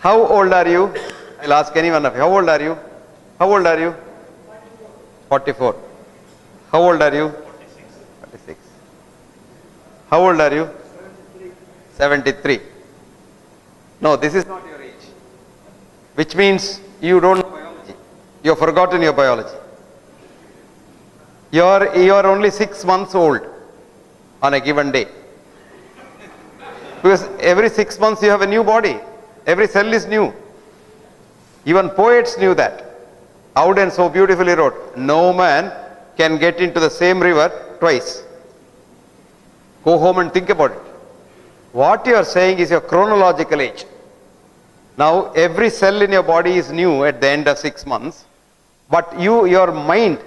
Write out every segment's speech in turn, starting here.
How old are you? I'll ask any one of you. How old are you? How old are you? 44. How old are you? 46. How old are you? 73. No, this is not your age. Which means you don't know biology. You have forgotten your biology. You are only 6 months old on a given day. Because every 6 months you have a new body. Every cell is new. Even poets knew that. Auden so beautifully wrote, no man can get into the same river twice. Go home and think about it. What you are saying is your chronological age. Now every cell in your body is new at the end of 6 months. But your mind,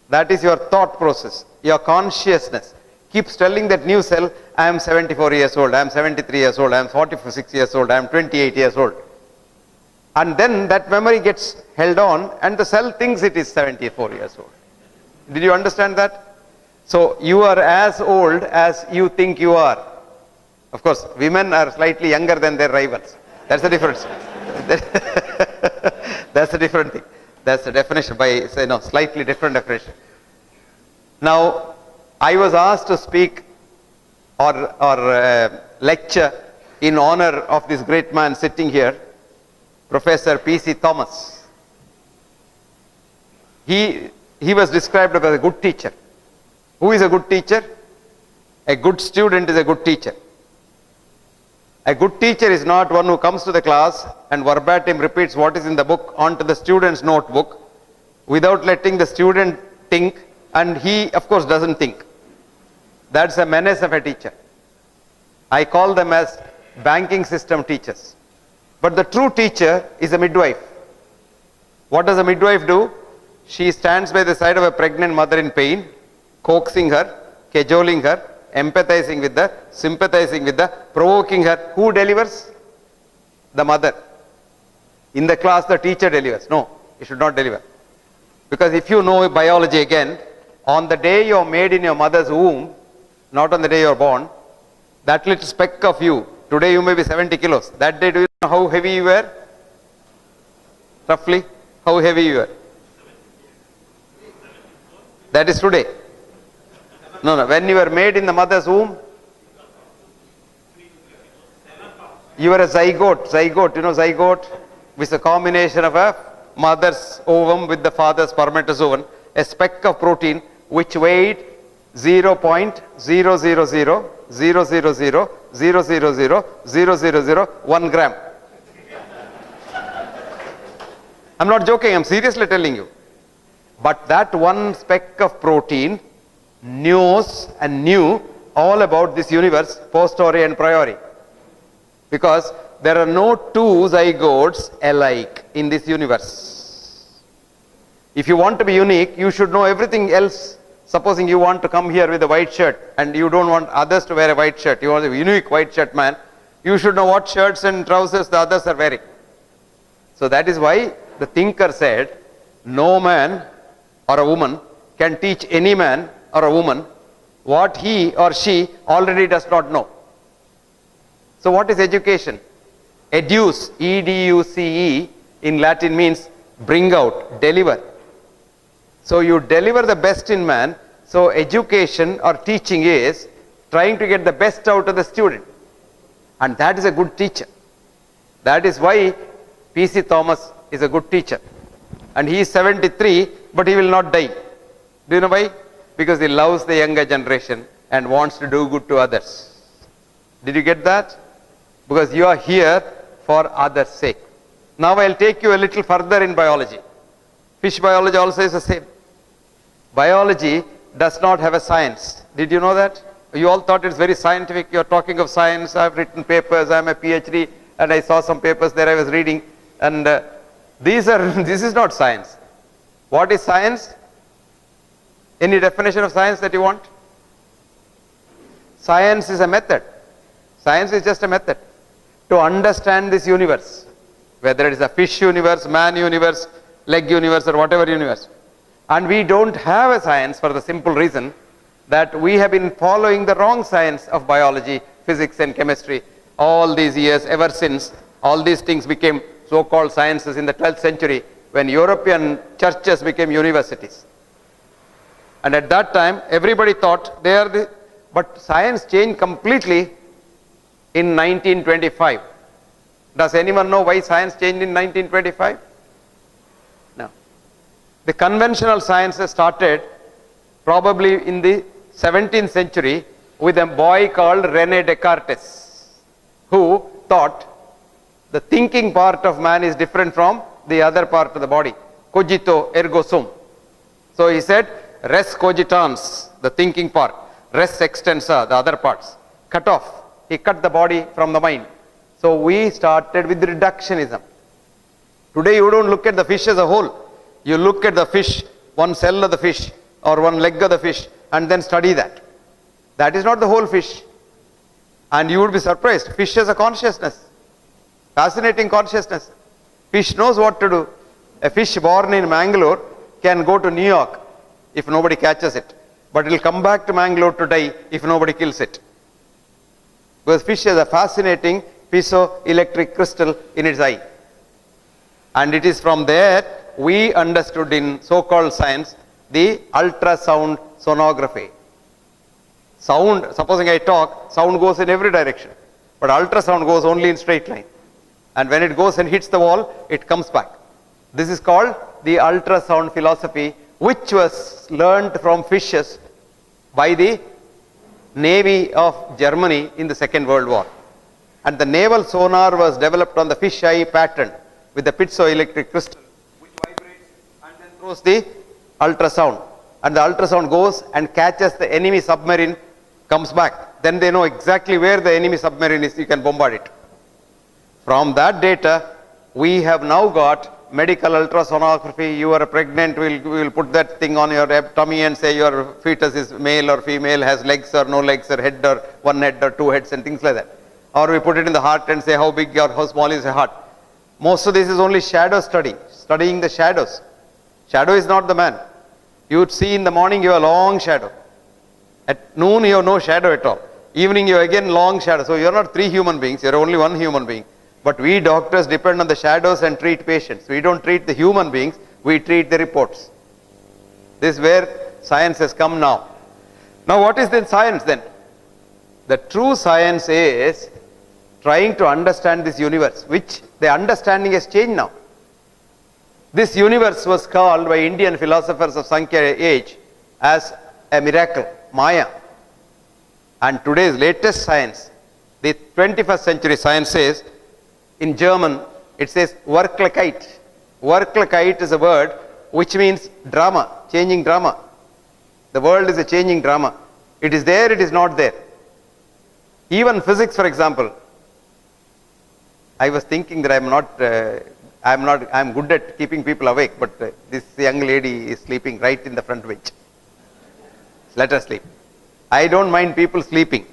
that is your thought process, your consciousness, keeps telling that new cell, I am 74 years old, I am 73 years old, I am 46 years old, I am 28 years old. And then that memory gets held on and the cell thinks it is 74 years old. Did you understand that? So you are as old as you think you are. Of course, women are slightly younger than their rivals. That's the difference. That's a different thing. That's the definition by, slightly different definition. Now, I was asked to speak or lecture in honor of this great man sitting here, Professor P.C. Thomas. He was described as a good teacher. Who is a good teacher? A good student is a good teacher. A good teacher is not one who comes to the class and verbatim repeats what is in the book onto the student's notebook without letting the student think, and he, of course, doesn't think. That's a menace of a teacher. I call them as banking system teachers. But the true teacher is a midwife. What does a midwife do? She stands by the side of a pregnant mother in pain, coaxing her, cajoling her, empathizing with her, sympathizing with her, provoking her. Who delivers? The mother. In the class, the teacher delivers. No, you should not deliver. Because if you know biology again, on the day you are made in your mother's womb, not on the day you are born, that little speck of you, today you may be 70 kilos. That day, do you know how heavy you were? Roughly, how heavy you were? That is today. No, when you were made in the mother's womb, you were a zygote. Zygote, zygote, which is a combination of a mother's ovum with the father's spermatozoon, a speck of protein which weighed 0.000000000000001 gram. I'm not joking, I'm seriously telling you. But that one speck of protein knows and knew all about this universe, posteriori and priori. Because there are no two zygotes alike in this universe. If you want to be unique, you should know everything else. Supposing you want to come here with a white shirt and you don't want others to wear a white shirt, you want a unique white shirt man, you should know what shirts and trousers the others are wearing. So that is why the thinker said, no man or a woman can teach any man or a woman what he or she already does not know. So what is education? Educe, E-D-U-C-E, in Latin means bring out, deliver. So you deliver the best in man. So education or teaching is trying to get the best out of the student. And that is a good teacher. That is why P.C. Thomas is a good teacher. And he is 73, but he will not die. Do you know why? Because he loves the younger generation and wants to do good to others. Did you get that? Because you are here for others' sake. Now I'll take you a little further in biology. Fish biology also is the same. Biology does not have a science. Did you know that? You all thought it's very scientific. You're talking of science. I've written papers. I'm a PhD. And I saw some papers there I was reading. And this is not science. What is science? Any definition of science that you want? Science is a method. Science is just a method to understand this universe. Whether it is a fish universe, man universe, leg universe, or whatever universe. And we don't have a science for the simple reason that we have been following the wrong science of biology, physics and chemistry all these years, ever since All these things became so-called sciences in the 12th century when European churches became universities. And at that time, everybody thought they are the, but science changed completely in 1925. Does anyone know why science changed in 1925? No. The conventional sciences started probably in the 17th century with a boy called René Descartes, who thought the thinking part of man is different from the other part of the body. Cogito ergo sum. So he said, res cogitans, the thinking part, res extensa, the other parts. Cut off. He cut the body from the mind. So we started with reductionism. Today you don't look at the fish as a whole. You look at the fish, one cell of the fish or one leg of the fish, and then study that. That is not the whole fish. And you would be surprised. Fish has a consciousness. Fascinating consciousness. Fish knows what to do. A fish born in Mangalore can go to New York if nobody catches it. But it will come back to Mangalore to die if nobody kills it. Because fish has a fascinating piezoelectric crystal in its eye. And it is from there we understood in so-called science the ultrasound sonography. Sound, supposing I talk, sound goes in every direction. But ultrasound goes only in straight line. And when it goes and hits the wall, it comes back. This is called the ultrasound philosophy, which was learned from fishes by the Navy of Germany in the Second World War. And the naval sonar was developed on the fish eye pattern with the piezoelectric crystal, which vibrates and then throws the ultrasound. And the ultrasound goes and catches the enemy submarine, comes back. Then they know exactly where the enemy submarine is, you can bombard it. From that data, we have now got medical ultrasonography. You are pregnant, we will put that thing on your tummy and say your fetus is male or female, has legs or no legs, or head or one head or two heads and things like that. Or we put it in the heart and say how big or how small is the heart. Most of this is only shadow study, studying the shadows. Shadow is not the man. You would see in the morning you have a long shadow. At noon you have no shadow at all. Evening you have again long shadow. So you are not three human beings, you are only one human being. But we doctors depend on the shadows and treat patients. We don't treat the human beings, we treat the reports. This is where science has come now. Now what is then science then? The true science is trying to understand this universe, which the understanding has changed now. This universe was called by Indian philosophers of Sankhya age as a miracle, Maya. And today's latest science, the 21st century science says, in German, it says Wirklichkeit. Wirklichkeit is a word which means drama, changing drama. The world is a changing drama. It is there, it is not there. Even physics, for example. I was thinking that I am good at keeping people awake, but this young lady is sleeping right in the front bench. Let her sleep. I don't mind people sleeping.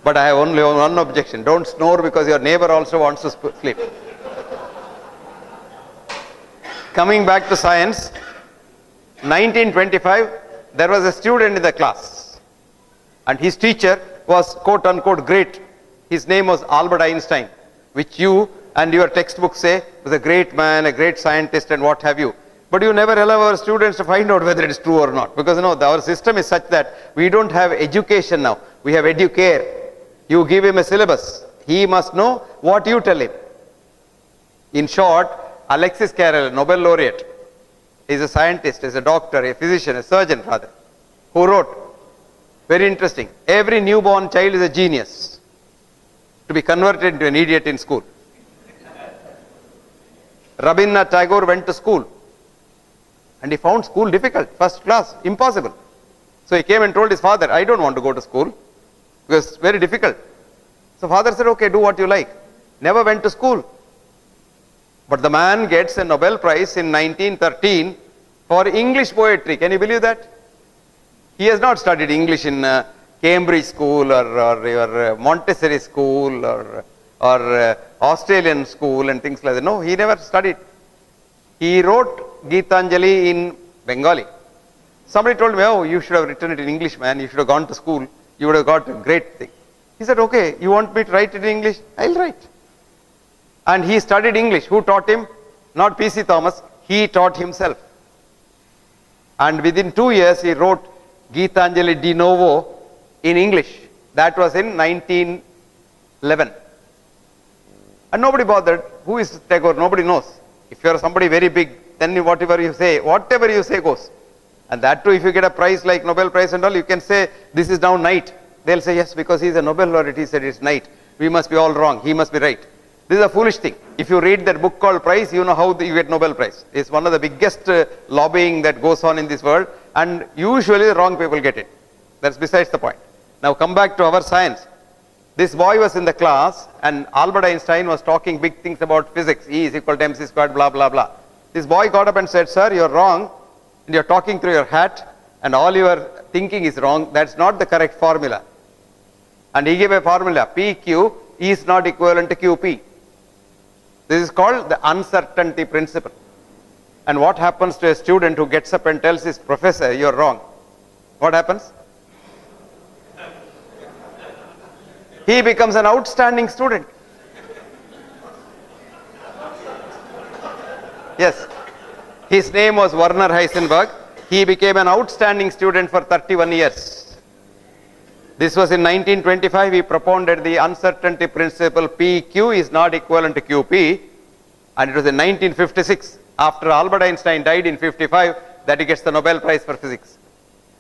But I have only one objection. Don't snore because your neighbor also wants to sleep. Coming back to science, 1925, there was a student in the class. And his teacher was quote unquote great. His name was Albert Einstein, which you and your textbooks say was a great man, a great scientist and what have you. But you never allow our students to find out whether it is true or not. Because our system is such that we don't have education now. We have educare. You give him a syllabus. He must know what you tell him. In short, Alexis Carrel, Nobel laureate, is a scientist, is a doctor, a physician, a surgeon rather, who wrote, very interesting, every newborn child is a genius to be converted into an idiot in school. Rabindranath Tagore went to school and he found school difficult, first class, impossible. So he came and told his father, I don't want to go to school. Because it's very difficult. So father said, okay, do what you like. Never went to school. But the man gets a Nobel Prize in 1913 for English poetry. Can you believe that? He has not studied English in Cambridge school or Montessori school or Australian school and things like that. No, he never studied. He wrote Geetanjali in Bengali. Somebody told me, oh, you should have written it in English, man. You should have gone to school. You would have got a great thing. He said, okay, you want me to write it in English? I'll write. And he studied English. Who taught him? Not P.C. Thomas. He taught himself. And within 2 years, he wrote Geetanjali de novo in English. That was in 1911. And nobody bothered. Who is Tagore? Nobody knows. If you are somebody very big, then whatever you say goes. And that too, if you get a prize like Nobel Prize and all, you can say, this is now night. They'll say, yes, because he's a Nobel laureate, he said it's night. We must be all wrong. He must be right. This is a foolish thing. If you read that book called Prize, you know how you get Nobel Prize. It's one of the biggest lobbying that goes on in this world, and usually the wrong people get it. That's besides the point. Now come back to our science. This boy was in the class, and Albert Einstein was talking big things about physics. E is equal to mc squared, blah, blah, blah. This boy got up and said, sir, you're wrong, and you're talking through your hat, and all your thinking is wrong. That's not the correct formula. And he gave a formula. PQ is not equivalent to QP. This is called the uncertainty principle. And what happens to a student who gets up and tells his professor, you're wrong? What happens? He becomes an outstanding student. Yes. His name was Werner Heisenberg. He became an outstanding student for 31 years. This was in 1925. He propounded the uncertainty principle. PQ is not equivalent to QP. And it was in 1956, after Albert Einstein died in 55, that he gets the Nobel Prize for physics.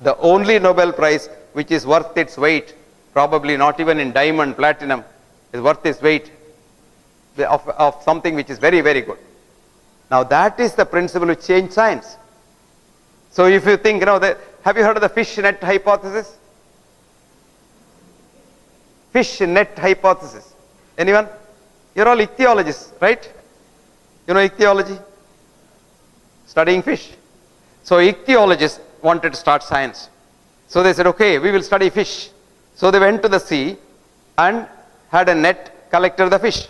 The only Nobel Prize which is worth its weight, probably not even in diamond, platinum, is worth its weight of something which is very, very good. Now that is the principle which changed science. So if you think, have you heard of the fish net hypothesis? Fish net hypothesis. Anyone? You're all ichthyologists, right? You know ichthyology? Studying fish. So ichthyologists wanted to start science. So they said, okay, we will study fish. So they went to the sea and had a net, collected the fish,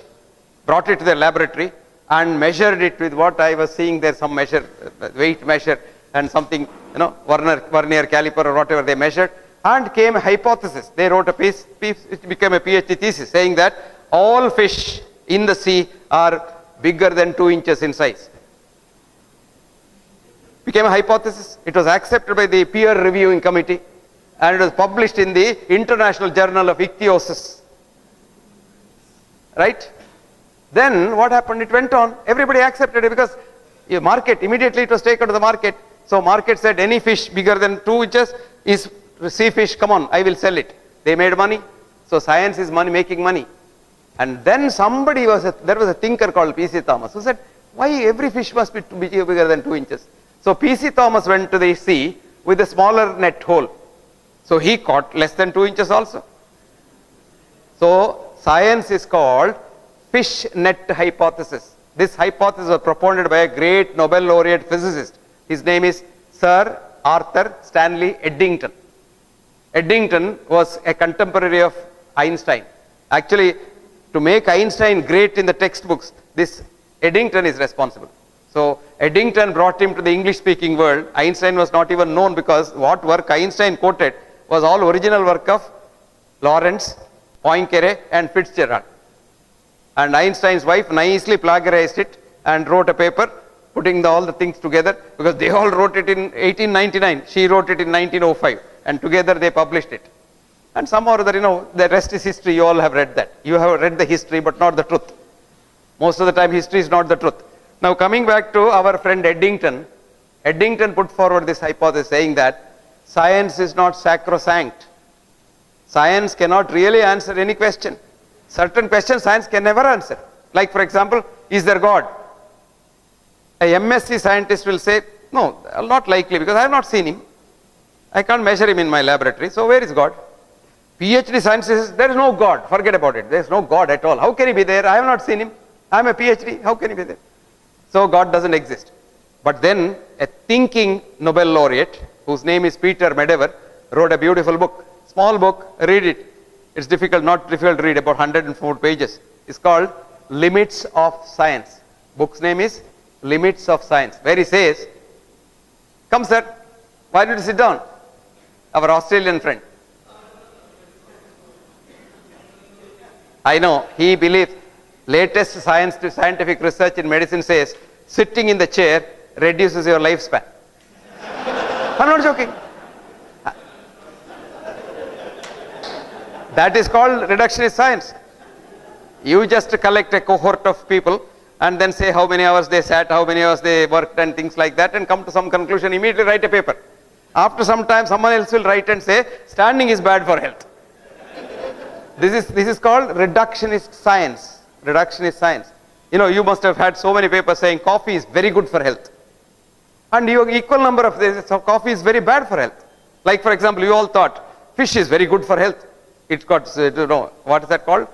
brought it to their laboratory and measured it with what I was seeing there, some measure, weight measure and something, vernier caliper or whatever they measured, and came a hypothesis. They wrote a piece, it became a PhD thesis saying that all fish in the sea are bigger than 2 inches in size. Became a hypothesis. It was accepted by the peer reviewing committee and it was published in the International Journal of Ichthyosis. Right? Then what happened? It went on. Everybody accepted it because market, immediately it was taken to the market. So market said any fish bigger than 2 inches is sea fish, come on, I will sell it. They made money. So science is money, making money. And then there was a thinker called P.C. Thomas who said, why every fish must be bigger than 2 inches? So P.C. Thomas went to the sea with a smaller net hole. So he caught less than 2 inches also. So science is called fish net hypothesis. This hypothesis was propounded by a great Nobel laureate physicist. His name is Sir Arthur Stanley Eddington. Eddington was a contemporary of Einstein. Actually, to make Einstein great in the textbooks, this Eddington is responsible. So Eddington brought him to the English speaking world. Einstein was not even known because what work Einstein quoted was all original work of Lorentz, Poincaré and Fitzgerald. And Einstein's wife nicely plagiarized it and wrote a paper putting all the things together because they all wrote it in 1899. She wrote it in 1905 and together they published it. And somehow or other, the rest is history. You all have read that. You have read the history but not the truth. Most of the time history is not the truth. Now coming back to our friend Eddington. Eddington put forward this hypothesis saying that science is not sacrosanct. Science cannot really answer any question. Certain questions science can never answer. Like for example, is there God? A MSc scientist will say, no, not likely because I have not seen him. I can't measure him in my laboratory. So where is God? PhD scientist says, there is no God. Forget about it. There is no God at all. How can he be there? I have not seen him. I am a PhD. How can he be there? So God doesn't exist. But then a thinking Nobel laureate, whose name is Peter Medawar, wrote a beautiful book. Small book, read it. It's not difficult to read, about 104 pages. It's called Limits of Science. Book's name is Limits of Science, where he says, come sir, why don't you sit down? Our Australian friend. I know, he believes Latest scientific research in medicine says sitting in the chair reduces your lifespan. I'm not joking. That is called reductionist science. You just collect a cohort of people and then say how many hours they sat, how many hours they worked and things like that, and come to some conclusion, immediately write a paper. After some time someone else will write and say standing is bad for health. This is called reductionist science. Reductionist science. You know, you must have had so many papers saying coffee is very good for health. And you have equal number of this, so coffee is very bad for health. Like for example, you all thought fish is very good for health. It's got, what is that called?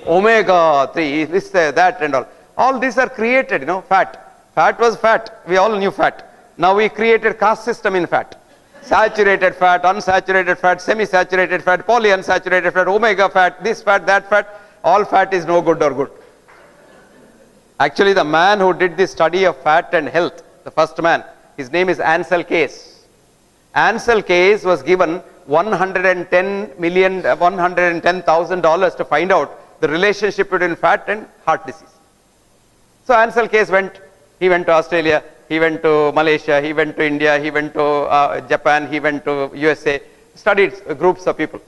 Omega 3, this, that and all. All these are created, fat. Fat was fat. We all knew fat. Now we created caste system in fat. Saturated fat, unsaturated fat, semi-saturated fat, polyunsaturated fat, omega fat, this fat, that fat. All fat is no good or good. Actually, the man who did this study of fat and health, the first man, his name is Ansel Keys. Ansel Keys was given $110,000 to find out the relationship between fat and heart disease. So Ansel Keys went to Australia, he went to Malaysia, he went to India, he went to Japan, he went to USA, studied groups of people,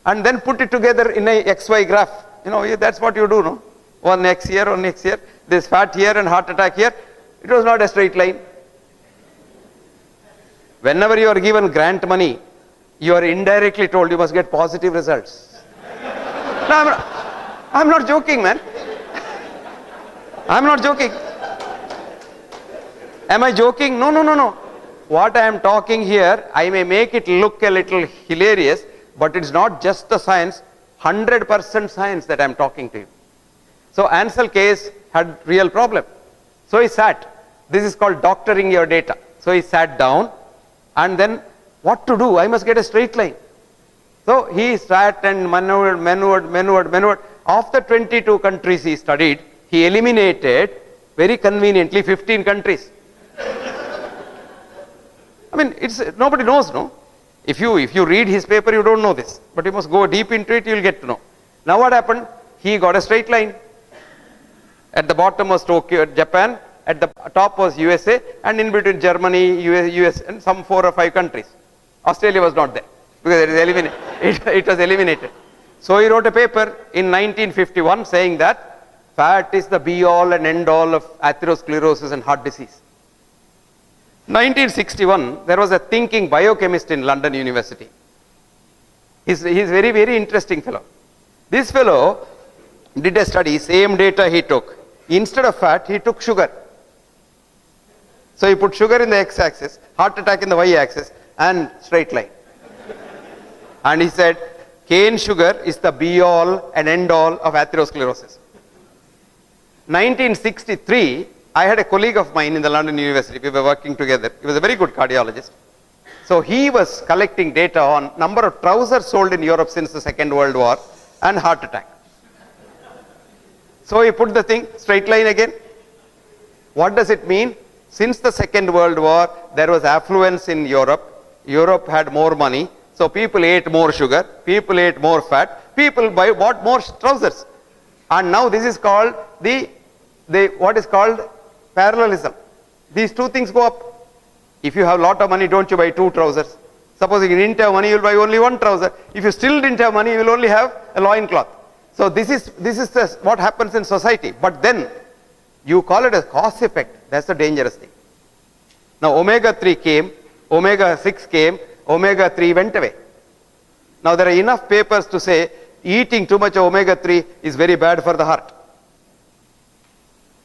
and then put it together in a XY graph. That's what you do, no? One X here, this fat here and heart attack here. It was not a straight line. Whenever you are given grant money, you are indirectly told you must get positive results. No, I'm not joking, man. I'm not joking. Am I joking? No. What I am talking here, I may make it look a little hilarious, but it's not just the science, 100% science that I am talking to you. So Ansel Keys had real problem. So he sat. This is called doctoring your data. So he sat down and then what to do? I must get a straight line. So he sat and maneuvered. After 22 countries he studied, he eliminated very conveniently 15 countries. I mean, nobody knows, no? If you read his paper, you don't know this, but you must go deep into it, you will get to know. Now what happened? He got a straight line. At the bottom was Tokyo, Japan, at the top was USA, and in between Germany, US, and some 4 or 5 countries. Australia was not there because it was eliminated. So he wrote a paper in 1951 saying that fat is the be all and end all of atherosclerosis and heart disease. 1961, there was a thinking biochemist in London University. He's very, very interesting fellow. This fellow did a study, same data he took. Instead of fat, he took sugar. So he put sugar in the x-axis, heart attack in the y-axis, and straight line. And he said, cane sugar is the be-all and end-all of atherosclerosis. 1963, I had a colleague of mine in the London University. We were working together. He was a very good cardiologist. So he was collecting data on number of trousers sold in Europe since the Second World War and heart attack. So he put the thing, straight line again. What does it mean? Since the Second World War, there was affluence in Europe. Europe had more money. So people ate more sugar. People ate more fat. People bought more trousers. And now this is called what is called parallelism. These two things go up. If you have a lot of money, don't you buy 2 trousers? Suppose you didn't have money, you will buy only 1 trouser. If you still didn't have money, you will only have a loincloth. So this is what happens in society. But then you call it a cause effect. That's the dangerous thing. Now omega 3 came, omega 6 came, omega 3 went away. Now there are enough papers to say eating too much omega 3 is very bad for the heart.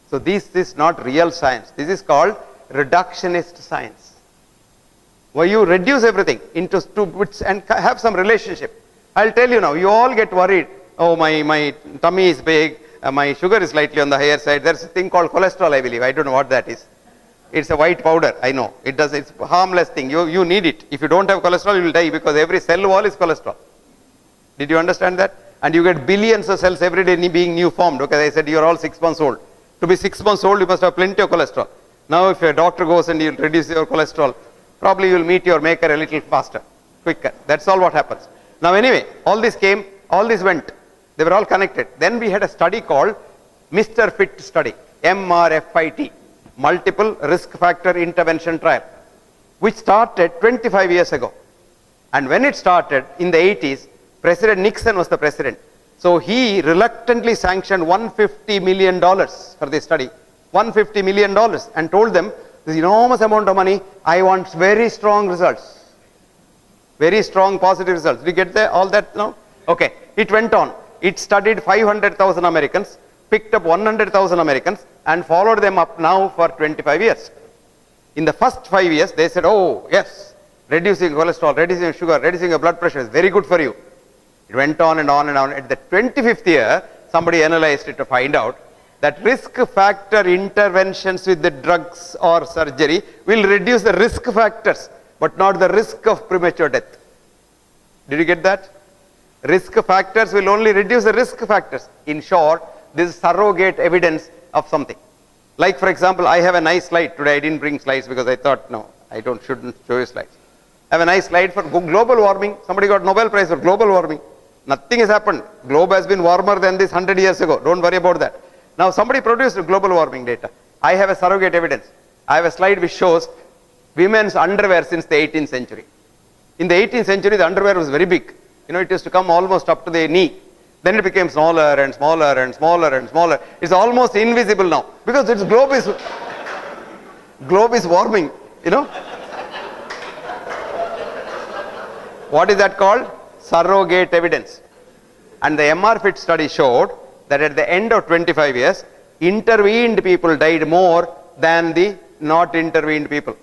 So this is not real science. This is called reductionist science, where you reduce everything into 2 bits and have some relationship. I'll tell you now, you all get worried. Oh, my tummy is big, my sugar is slightly on the higher side. There's a thing called cholesterol, I believe. I don't know what that is. It's a white powder, I know. It's a harmless thing. You need it. If you don't have cholesterol, you will die because every cell wall is cholesterol. Did you understand that? And you get billions of cells every day being new formed. Okay, I said you're all 6 months old. To be 6 months old, you must have plenty of cholesterol. Now if a doctor goes and he'll reduce your cholesterol, probably you'll meet your maker a little faster, quicker. That's all what happens. Now anyway, all this came, all this went. They were all connected. Then we had a study called Mr. Fit study, MRFIT, Multiple Risk Factor Intervention Trial, which started 25 years ago. And when it started in the 80s, President Nixon was the president. So he reluctantly sanctioned $150 million for this study, $150 million, and told them, this enormous amount of money, I want very strong results, very strong positive results. Did you get there, all that now? Okay, it went on. It studied 500,000 Americans, picked up 100,000 Americans, and followed them up now for 25 years. In the first 5 years, they said, oh, yes, reducing cholesterol, reducing sugar, reducing your blood pressure is very good for you. It went on and on and on. At the 25th year, somebody analyzed it to find out that risk factor interventions with the drugs or surgery will reduce the risk factors, but not the risk of premature death. Did you get that? Risk factors will only reduce the risk factors. In short, this is surrogate evidence of something. Like, for example, I have a nice slide. Today I didn't bring slides because I thought, no, shouldn't show you slides. I have a nice slide for global warming. Somebody got Nobel Prize for global warming. Nothing has happened. Globe has been warmer than this 100 years ago. Don't worry about that. Now somebody produced global warming data. I have a surrogate evidence. I have a slide which shows women's underwear since the 18th century. In the 18th century, the underwear was very big. You know, it used to come almost up to the knee. Then it became smaller and smaller and smaller and smaller. It's almost invisible now because its globe is warming, you know. What is that called? Surrogate evidence. And the MRFIT study showed that at the end of 25 years, intervened people died more than the not intervened people.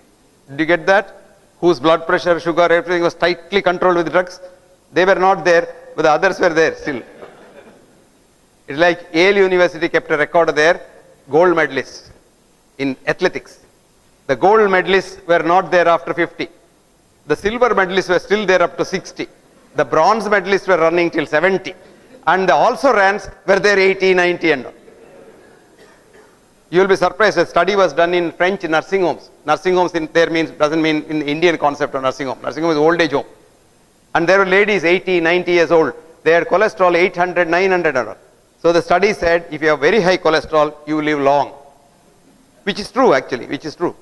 Did you get that? Whose blood pressure, sugar, everything was tightly controlled with drugs. They were not there, but the others were there still. It's like Yale University kept a record of their gold medalists in athletics. The gold medalists were not there after 50. The silver medalists were still there up to 60. The bronze medalists were running till 70. And the also rans were there 80, 90 and all. You will be surprised, a study was done in French nursing homes. Nursing homes in there doesn't mean in the Indian concept of nursing home. Nursing home is old age home. And there were ladies 80, 90 years old. They had cholesterol 800, 900 and all. So the study said, if you have very high cholesterol, you live long. Which is true actually, which is true.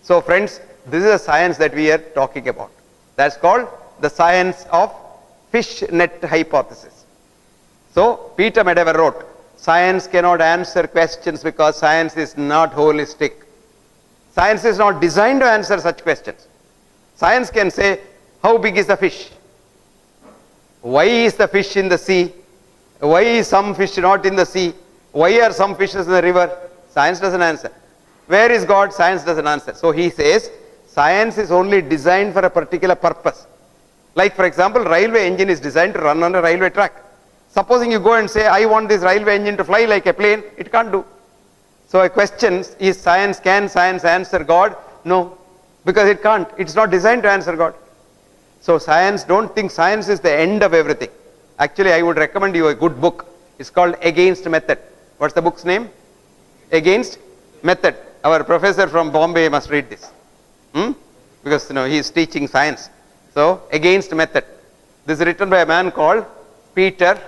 So friends, this is a science that we are talking about. That's called the science of fish net hypothesis. So Peter Medawar wrote, science cannot answer questions because science is not holistic. Science is not designed to answer such questions. Science can say, how big is the fish? Why is the fish in the sea? Why is some fish not in the sea? Why are some fishes in the river? Science doesn't answer. Where is God? Science doesn't answer. So he says, science is only designed for a particular purpose. Like for example, railway engine is designed to run on a railway track. Supposing you go and say, I want this railway engine to fly like a plane, it can't do. So a question is, can science answer God? No, because it can't. It's not designed to answer God. So science, don't think science is the end of everything. Actually, I would recommend you a good book. It's called Against Method. What's the book's name? Against Method. Our professor from Bombay must read this. Because he is teaching science. So, Against Method. This is written by a man called Peter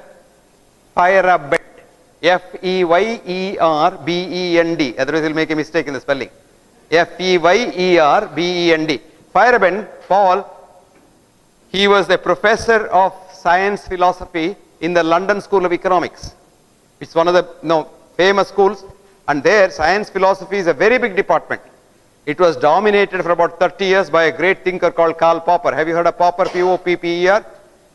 Feyerabend. F-E-Y-E-R-B-E-N-D. Otherwise, he'll make a mistake in the spelling. F-E-Y-E-R-B-E-N-D. Feyerabend, Paul, he was the professor of science philosophy in the London School of Economics. It's one of the famous schools. And there, science philosophy is a very big department. It was dominated for about 30 years by a great thinker called Karl Popper. Have you heard of Popper? P-O-P-P-E-R?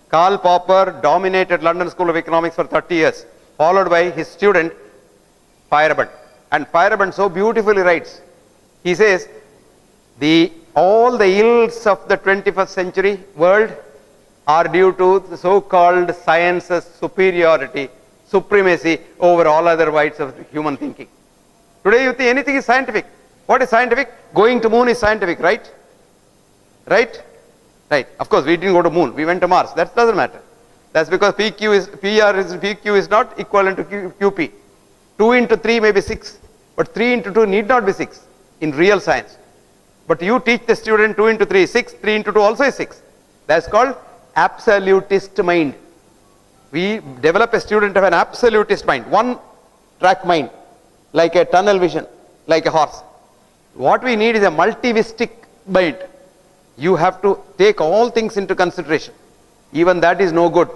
Karl Popper dominated London School of Economics for 30 years, followed by his student Feyerabend. And Feyerabend so beautifully writes. He says, all the ills of the 21st century world are due to the so-called science's superiority, supremacy over all other whites of human thinking. Today you think anything is scientific. What is scientific? Going to moon is scientific, right? Right? Right. Of course, we didn't go to moon. We went to Mars. That doesn't matter. That's because PQ is not equivalent to QP. 2 into 3 may be 6, but 3 into 2 need not be 6 in real science. But you teach the student 2 into 3 is 6, 3 into 2 also is 6. That's called absolutist mind. We develop a student of an absolutist mind, one track mind, like a tunnel vision, like a horse. What we need is a multivistic mind. You have to take all things into consideration. Even that is no good.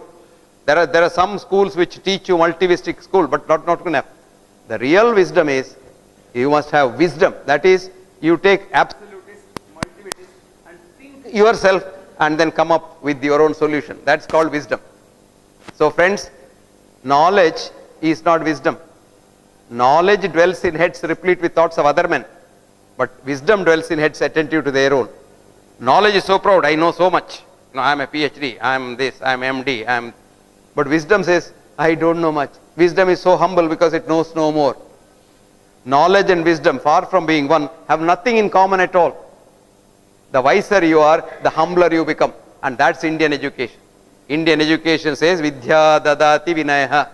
There are some schools which teach you multivistic school, but not good enough. The real wisdom is you must have wisdom. That is, you take absolutist, multivist, and think yourself and then come up with your own solution. That's called wisdom. So friends, knowledge is not wisdom. Knowledge dwells in heads replete with thoughts of other men, but wisdom dwells in heads attentive to their own. Knowledge is so proud, I know so much. No, I am a PhD, I am this, I am MD, but wisdom says, I don't know much. Wisdom is so humble because it knows no more. Knowledge and wisdom, far from being one, have nothing in common at all. The wiser you are, the humbler you become, and that's Indian education. Indian education says, Vidya dadati vinayaha.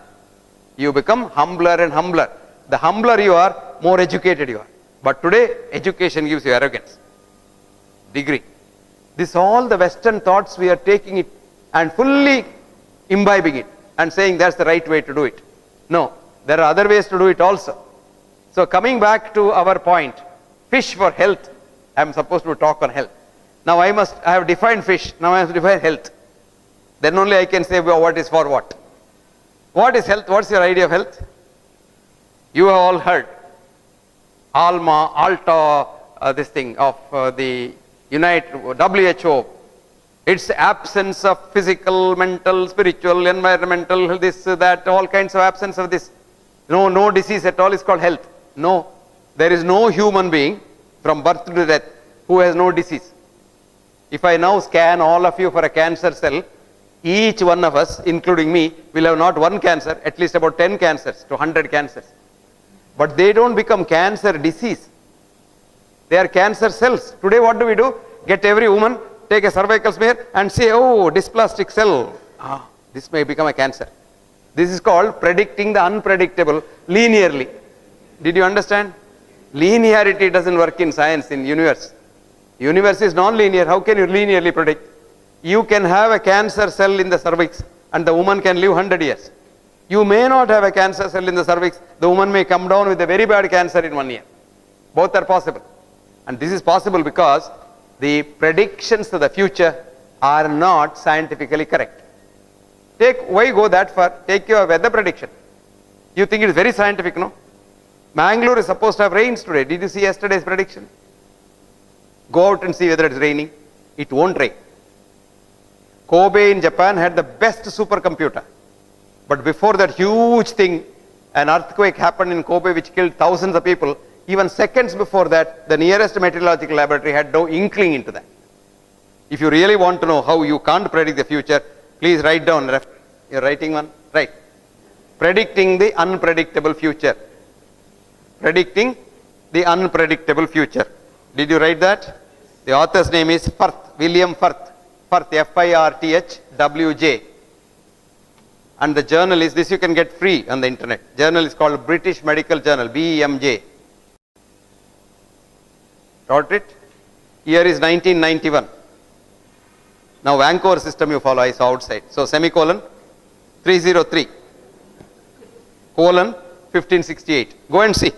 You become humbler and humbler. The humbler you are, more educated you are. But today, education gives you arrogance, degree. This all the Western thoughts, we are taking it and fully imbibing it and saying that's the right way to do it. No, there are other ways to do it also. So coming back to our point, fish for health. I am supposed to talk on health. Now I have defined fish, now I have to define health. Then only I can say what is for what. What is health? What's your idea of health? You have all heard. Alta, this thing of the WHO. It's absence of physical, mental, spiritual, environmental, this, that, all kinds of absence of this. No disease at all is called health. No, there is no human being from birth to death who has no disease. If I now scan all of you for a cancer cell, each one of us, including me, will have not one cancer, at least about 10 cancers to 100 cancers. But they don't become cancer disease. They are cancer cells. Today what do? Get every woman, take a cervical smear and say, oh, dysplastic cell. This may become a cancer. This is called predicting the unpredictable linearly. Did you understand? Linearity doesn't work in science, in universe. Universe is non-linear. How can you linearly predict? You can have a cancer cell in the cervix and the woman can live 100 years. You may not have a cancer cell in the cervix. The woman may come down with a very bad cancer in 1 year. Both are possible. And this is possible because the predictions to the future are not scientifically correct. Why go that far? Take your weather prediction. You think it is very scientific, no? Mangalore is supposed to have rains today. Did you see yesterday's prediction? Go out and see whether it is raining. It won't rain. Kobe in Japan had the best supercomputer. But before that huge thing, an earthquake happened in Kobe which killed thousands of people. Even seconds before that, the nearest meteorological laboratory had no inkling into that. If you really want to know how you can't predict the future, please write down. You're writing one? Right. Predicting the unpredictable future. Predicting the unpredictable future. Did you write that? The author's name is Firth, William Firth. Firth, F-I-R-T-H-W-J. And the journal is, this you can get free on the internet. Journal is called British Medical Journal, BMJ. Got it? Year is 1991. Now Vancouver system you follow, I saw outside. So semicolon 303 colon 1568. Go and see.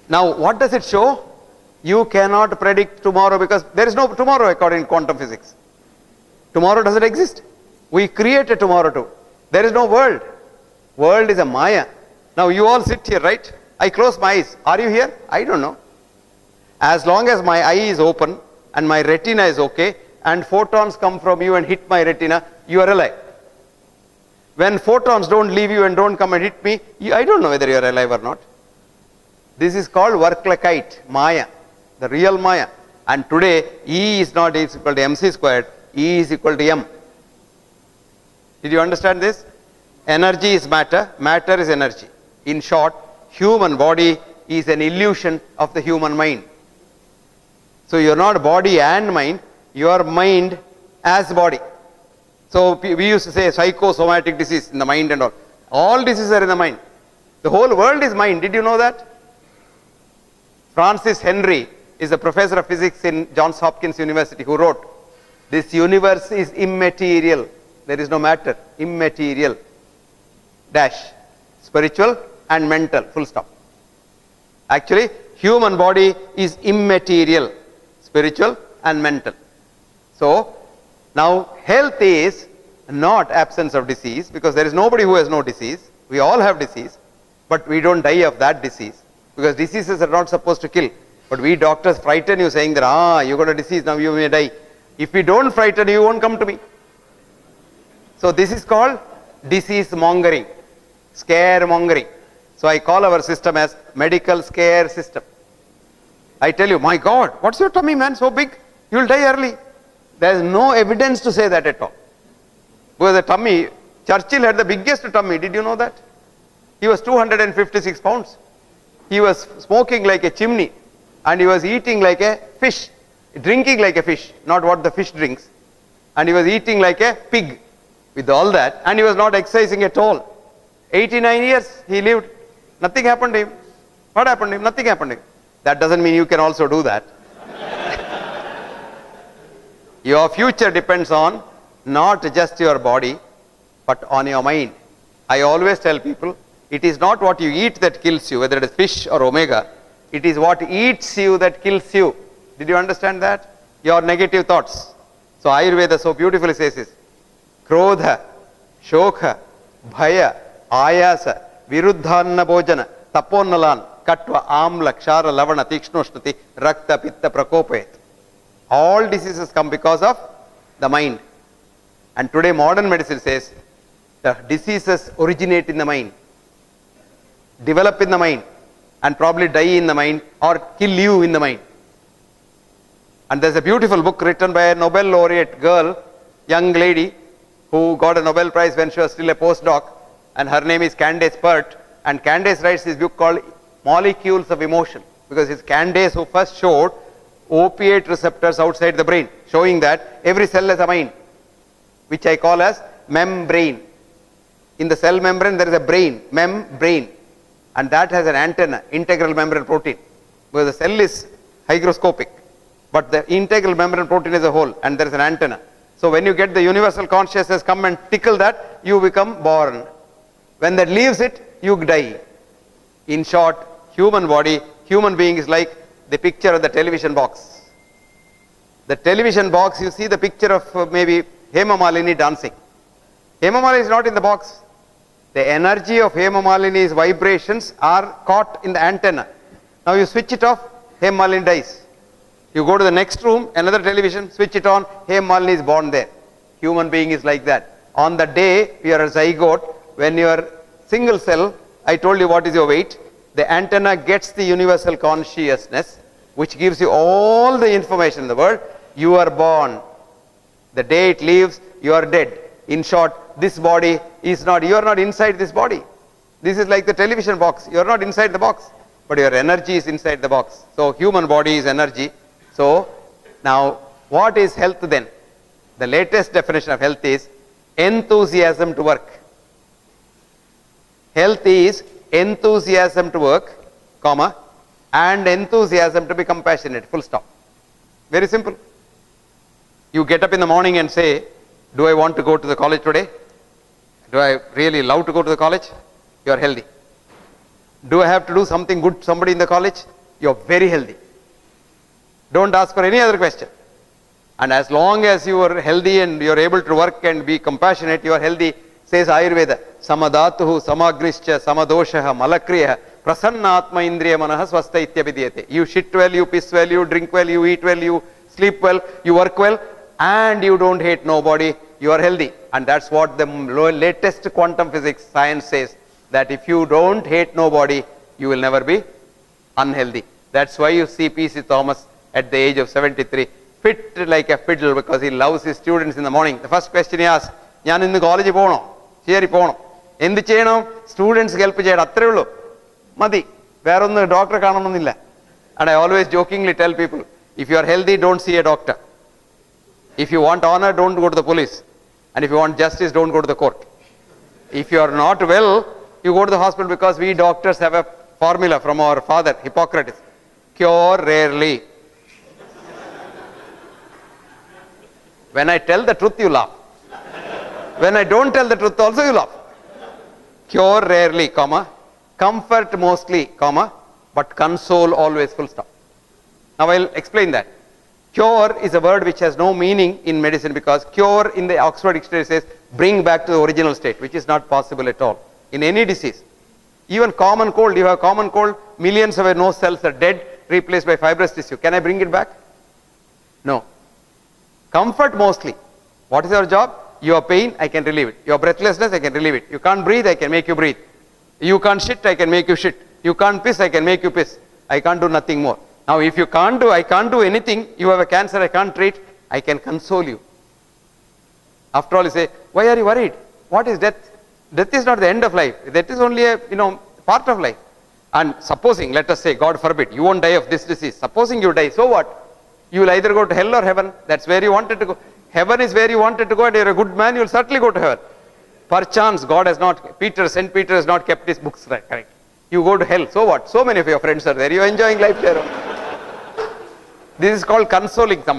Now what does it show? You cannot predict tomorrow because there is no tomorrow according to quantum physics. Tomorrow doesn't exist. We create a tomorrow too. There is no world. World is a Maya. Now you all sit here, right? I close my eyes. Are you here? I don't know. As long as my eye is open and my retina is okay and photons come from you and hit my retina, you are alive. When photons don't leave you and don't come and hit me, I don't know whether you are alive or not. This is called work like kite, Maya, the real Maya. And today, E is not equal to mc squared, E is equal to m. Did you understand this? Energy is matter, matter is energy. In short, human body is an illusion of the human mind. So you are not body and mind, you are mind as body. So we used to say psychosomatic disease in the mind and all. All diseases are in the mind. The whole world is mind. Did you know that? Francis Henry is a professor of physics in Johns Hopkins University who wrote, this universe is immaterial. There is no matter, immaterial. dash. Spiritual and mental, full stop. Actually, human body is immaterial, spiritual and mental. So, now health is not absence of disease, because there is nobody who has no disease. We all have disease, but we don't die of that disease, because diseases are not supposed to kill. But we doctors frighten you, saying that, you got a disease, now you may die. If we don't frighten you, you won't come to me. So this is called disease mongering, scare mongering. So I call our system as medical scare system. I tell you, my God, what's your tummy, man, so big? You will die early. There is no evidence to say that at all. Because the tummy, Churchill had the biggest tummy, did you know that? He was 256 pounds. He was smoking like a chimney, and he was eating like a fish, drinking like a fish, not what the fish drinks. And he was eating like a pig with all that, and he was not exercising at all. 89 years he lived. Nothing happened to him. What happened to him? Nothing happened to him. That doesn't mean you can also do that. Your future depends on not just your body, but on your mind. I always tell people, it is not what you eat that kills you, whether it is fish or omega. It is what eats you that kills you. Did you understand that? Your negative thoughts. So Ayurveda so beautifully says this: Krodha, Shokha, Bhaya, Ayasa, Viruddhanna Bhojana, Taponalan, Katva, Amla, Kshara, Lavana, Tikshnoshnati, Rakta, Pitta, Prakopayat. All diseases come because of the mind. And today modern medicine says the diseases originate in the mind, develop in the mind, and probably die in the mind or kill you in the mind. And there's a beautiful book written by a Nobel laureate girl, young lady, who got a Nobel Prize when she was still a postdoc, and her name is Candace Pert. And Candace writes this book called Molecules of Emotion, because it's Candace who first showed opiate receptors outside the brain, showing that every cell has a mind, which I call as membrane. In the cell membrane there is a brain, membrane, and that has an antenna, integral membrane protein, because the cell is hygroscopic, but the integral membrane protein is a whole, and there is an antenna. So when you get the universal consciousness come and tickle that, you become born. When that leaves it, you die. In short, human body, human being is like the picture of the television box. The television box, you see the picture of maybe Hema Malini dancing. Hema Malini is not in the box. The energy of Hema Malini's vibrations are caught in the antenna. Now you switch it off, Hema Malini dies. You go to the next room, another television, switch it on, Hema Malini is born there. Human being is like that. On the day you are a zygote, when you are single cell, I told you what is your weight. The antenna gets the universal consciousness, which gives you all the information in the world. You are born. The day it leaves, you are dead. In short, this body is not, you are not inside this body. This is like the television box. You are not inside the box, but your energy is inside the box. So human body is energy. So now what is health then? The latest definition of health is enthusiasm to work. Health is enthusiasm to work, comma, and enthusiasm to be compassionate, full stop. Very simple. You get up in the morning and say, do I want to go to the college today? Do I really love to go to the college? You are healthy. Do I have to do something good to somebody in the college? You are very healthy. Don't ask for any other question. And as long as you are healthy and you are able to work and be compassionate, you are healthy. Says Ayurveda, samadatuhu samagnischa samadoshaha malakriya prasannatma indriya manaha swasta ityabhidyate. You shit well, you piss well, you drink well, you eat well, you sleep well, you work well, and you don't hate nobody, you are healthy. And that's what the latest quantum physics science says, that if you don't hate nobody, you will never be unhealthy. That's why you see P.C. Thomas at the age of 73 fit like a fiddle, because he loves his students in the morning. The first question he asks, ഞാൻ ഇന്ന് കോളേജിൽ പോകണോ? ശരി പോകണം. എന്ത് ചെയ്യണം? Students help ചെയ്യണം, അത്രേ ഉള്ളൂ, മതി, വേറൊന്ന് ഡോക്ടറെ കാണണമെന്നില്ല. And I always jokingly tell people, if you are healthy, don't see a doctor. If you want honor, don't go to the police. And if you want justice, don't go to the court. If you are not well, you go to the hospital, because we doctors have a formula from our father, Hippocrates. Cure rarely. When I tell the truth, you laugh. When I don't tell the truth also, you laugh. cure rarely, comma, comfort mostly, comma, but console always, full stop. Now I'll explain that. Cure is a word which has no meaning in medicine because cure in the Oxford Dictionary says bring back to the original state, which is not possible at all in any disease. Even common cold, you have common cold, millions of your nose cells are dead, replaced by fibrous tissue. Can I bring it back? No. Comfort mostly. What is our job? Your pain, I can relieve it. Your breathlessness, I can relieve it. You can't breathe, I can make you breathe. You can't shit, I can make you shit. You can't piss, I can make you piss. I can't do nothing more. Now if you can't do, I can't do anything, you have a cancer, I can't treat, I can console you. After all, you say, why are you worried? What is death? Death is not the end of life. That is only a part of life. And supposing, let us say, God forbid, you won't die of this disease. Supposing you die, so what? You will either go to hell or heaven. That's where you wanted to go. Heaven is where you wanted to go, and you're a good man, you'll certainly go to heaven. Perchance God has not, St. Peter has not kept his books right, correct. You go to hell, so what? So many of your friends are there, you're enjoying life there. This is called consoling somebody.